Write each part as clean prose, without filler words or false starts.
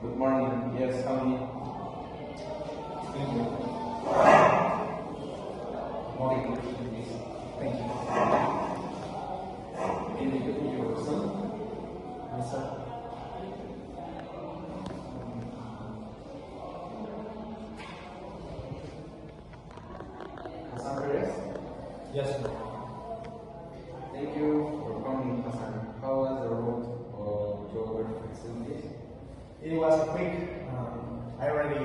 Good morning. Yes, tell me. Thank you. Morning, please. Thank you. Can you give me your son? Yes, sir. Hassan Perez? Yes, sir. Thank you for coming, Hassan. How was the road of your facilities? It was quick. I already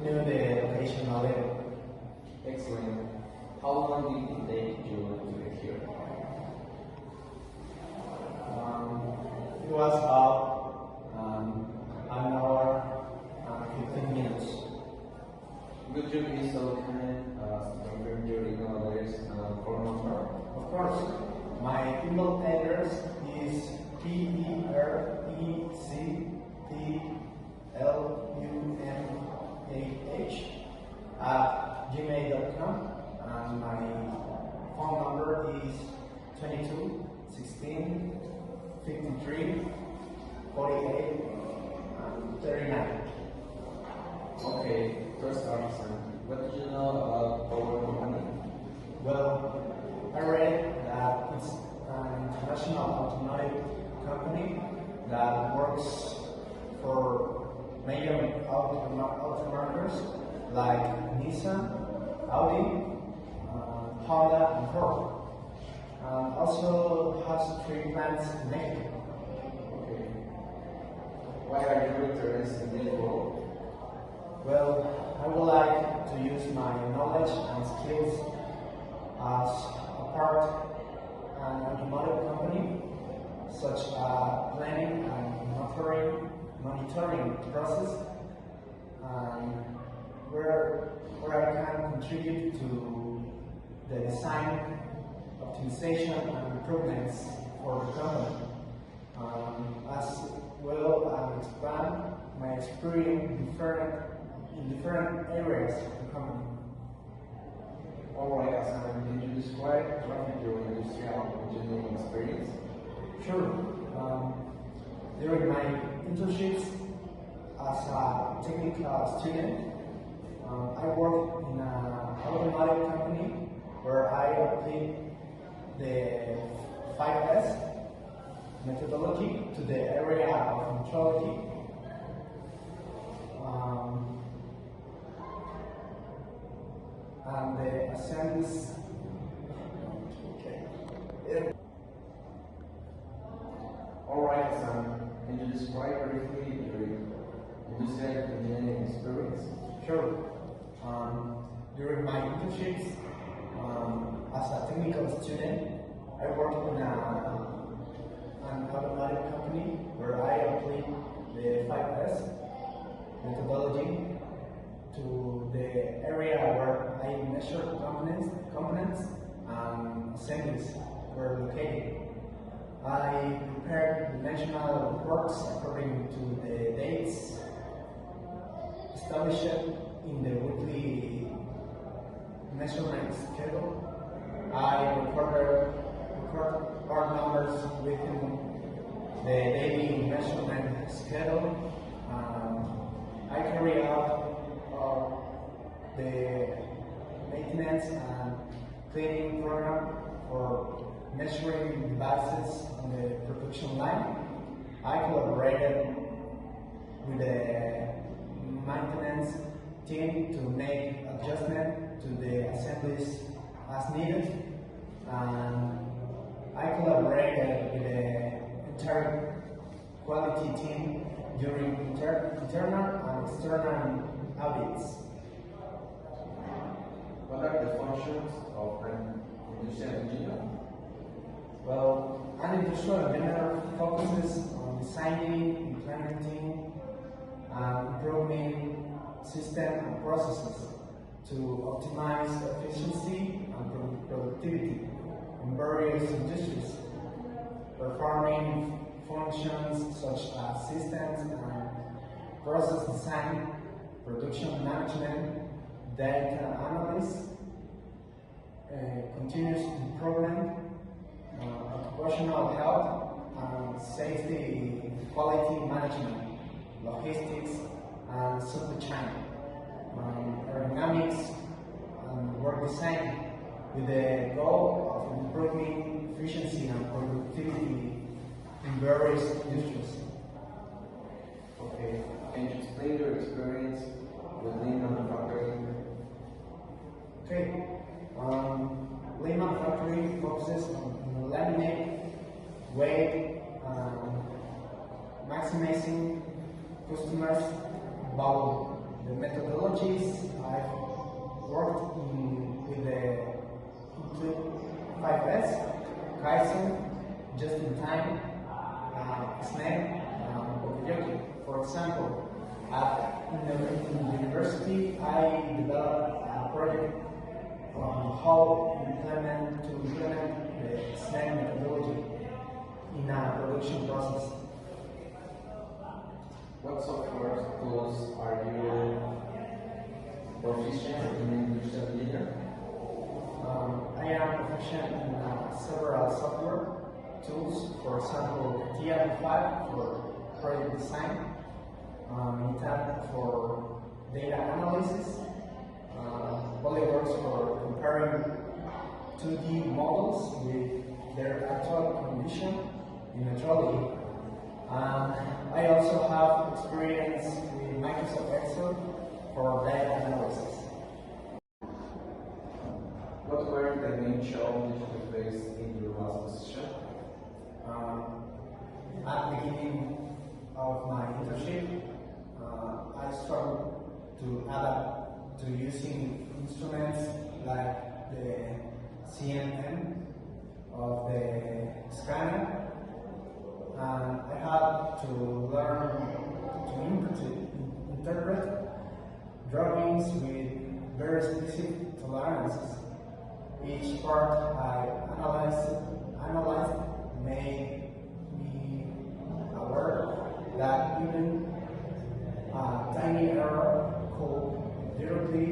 knew the location a little. Excellent. How long did it take you to get here? It was about an hour and 15 minutes. Would you be so kind as to confirm your email address and phone number? Of course, my email address is pereclumah@gmail.com, and my phone number is 22 16 53 48 and 39. Okay, first off, Hassan, what did you know about our company? Well, I read that it's an international automotive company that works for major automakers like Nissan, Audi, Honda, and Ford. Also has 3 plants in Mexico. Okay. Why are you interested in this role? Well, I would like to use my knowledge and skills as a part an automotive company, such as planning and monitoring process, and where I can contribute to the design, optimization, and improvements for the company, as well as expand my experience in different areas of the company. Alright, Hassan, can you describe roughly your industrial engineering experience? Sure. During my internships as a technical student, I worked in an automotive company where I applied the 5S methodology to the area of metrology. And the assemblies. Okay. Alright, Hassan, can you describe briefly your industrial engineering experience? Sure. During my internships as a technical student, I worked in an automotive company where I applied the 5S methodology to the area where I measured components and assemblies were located. I prepared dimensional reports according to the dates established in the weekly measurement schedule. I record part numbers within the daily measurement schedule. I carry out the maintenance and cleaning program for measuring devices on the production line. I collaborated with the maintenance team to make adjustment to the assemblies as needed, and I collaborated with the entire quality team during internal and external audits. What are the functions of an industrial engineer? Well, an industrial engineer focuses on designing, implementing, and improving systems and processes to optimize efficiency and productivity in various industries, performing functions such as systems and process design, production management, data analysis, continuous improvement, occupational health, and safety quality management. logistics, and supply chain, aerodynamics, and work design, with the goal of improving efficiency and productivity in various industries. Okay. Can you explain your experience with lean manufacturing? Okay. Lean manufacturing focuses on eliminating weight, maximizing customers' value. The methodologies I've worked with include 5S, Kaizen, just in time, SNAP, Okeyokey. For example, in the university, I developed a project on how to implement the SNAP methodology in a production process. What software tools are you proficient in digital leader? I am proficient in several software tools, for example, TIA5 for project design, Meetup for data analysis, Polyworks for comparing 2D models with their actual condition in metrology. I also have experience with Microsoft Excel for data analysis. What were the main challenges you faced in your last position? At the beginning of my internship, I struggled to adapt to using instruments like the CMM of the scanner, and I had to learn to interpret drawings with very specific tolerances. Each part I analyzed made me aware that even a tiny error could directly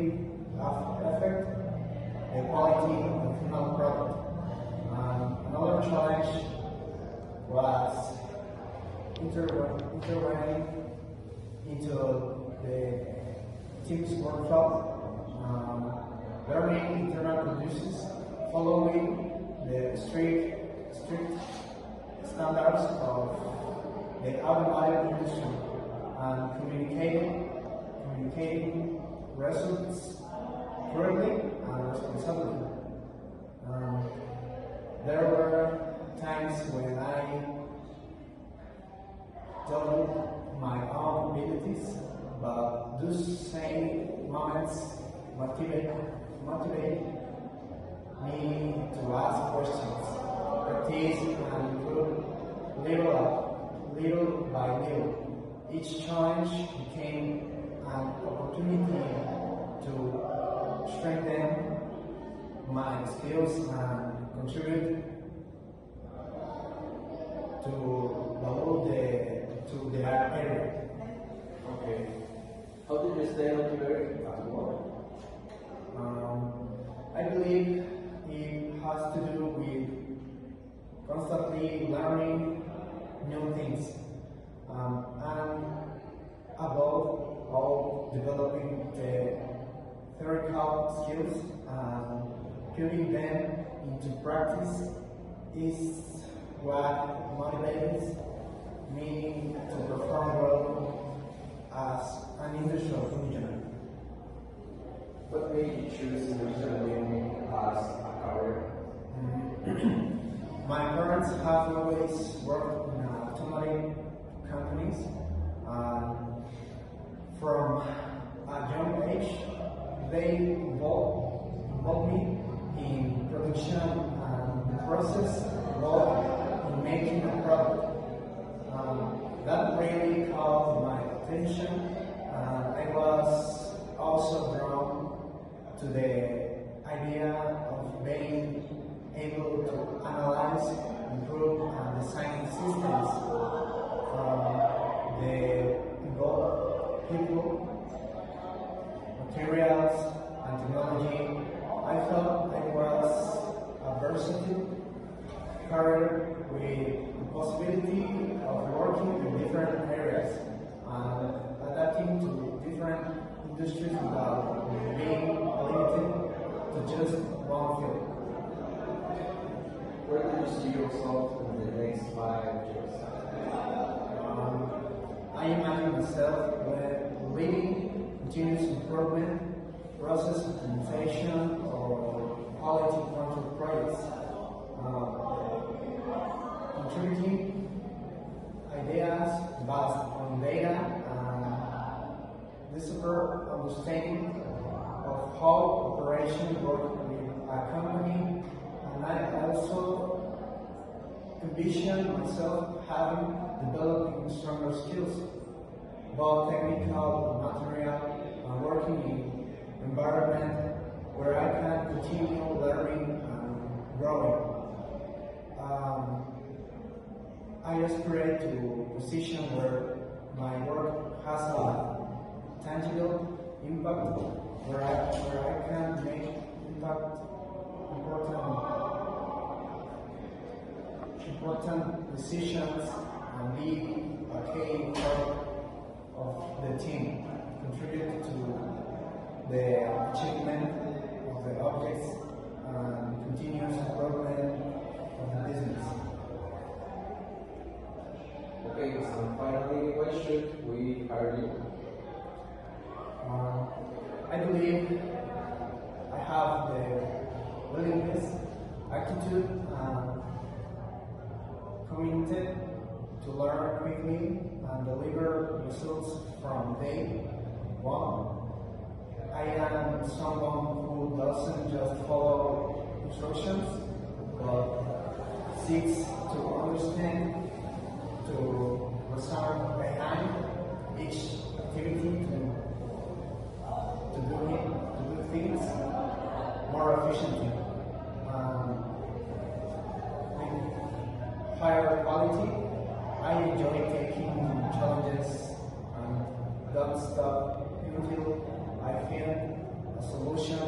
affect the quality of the final product. Another challenge was intervening into the team's workshop, learning internal procedures, following the strict standards of the automotive industry, and communicating results correctly and responsibly. There were times when I doubted my own abilities, but those same moments motivate me to ask questions, practice, and improve little by little. Each challenge became an opportunity to strengthen my skills and contribute to the area. Okay. How did you stay motivated at work? I believe it has to do with constantly learning new things, and above all, developing the theoretical skills and putting them into practice is what motivates me to perform well as an industrial engineer. What made you choose engineering as a career? My parents have always worked in automotive companies. From a young age, they involved me in production and the process involved in making a product. That really caught my attention. I was also drawn to the idea of being able to analyze, improve, and design systems. They involve people, materials, and technology. I felt I was a versatile career with the possibility of working in different areas. and adapting to different industries without being limited to just one field. Where do you see yourself in the next 5 years? I imagine myself leading continuous improvement, process optimization, or quality control projects, contributing ideas based on data and deeper understanding of how operations work with a company. And I also envision myself having developing stronger skills, both technical and material, and working in environment where I can continue learning and growing. I aspire to a position where my work has a tangible impact, where I can make important decisions and be a key part of the team, contribute to the achievement of the objects and continuous improvement of the business. Okay, so finally, why should we hire you? I believe I have the willingness, attitude, and committed to learn quickly and deliver results from day one. I am someone who doesn't just follow instructions, but seeks to understand, to research behind each activity to do things more efficiently. With higher quality, I enjoy taking challenges and don't stop until I find a solution,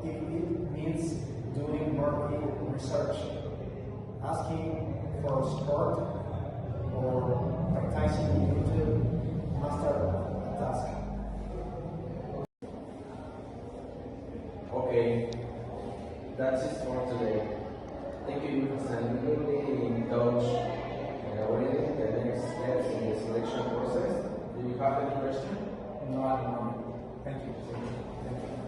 even if it means doing more research, asking for support, or practicing to master a task. Okay, that's it for today. Thank you, and we will be in touch with the next steps in the selection process. Do you have any question? No, I don't know. Thank you. Thank you.